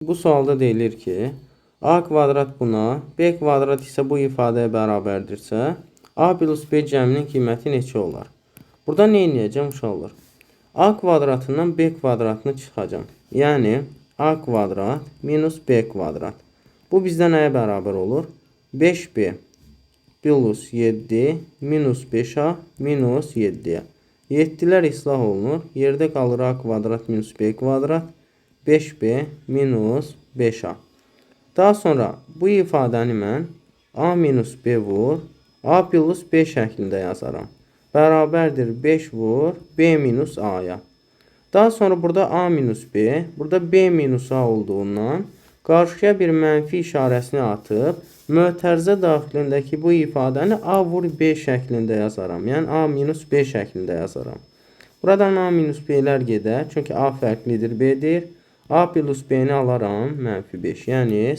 Bu sualda deyilir ki, a kvadrat buna, b kvadrat isə bu ifadəyə bərabərdirsə, a plus b cəminin qiyməti neçə olar? Burada nə edəcəm uşaqlar? A kvadratından b kvadratını çıxacam. Yəni, a kvadrat minus b kvadrat. Bu bizdə nəyə bərabər olur? 5b plus 7 minus 5a minus 7'ye. 7'lər islah olunur. Yerdə qalır a kvadrat minus b kvadrat. 5b minus 5a. Daha sonra bu ifadəni mən a minus b vur a plus b şəklində yazaram. Bərabərdir 5 vur b minus a'ya. Daha sonra burada a minus b, burada b minus a olduğundan qarşıya bir mənfi işarəsini atıb mötərizə daxilindəki bu ifadəni a vur b şəklində yazaram. Yəni a minus b şəklində yazaram. Buradan a minus b'lər gedər. Çünki a fərqlidir, b'dir. A plus b'ni alaram mənfi 5. Yəni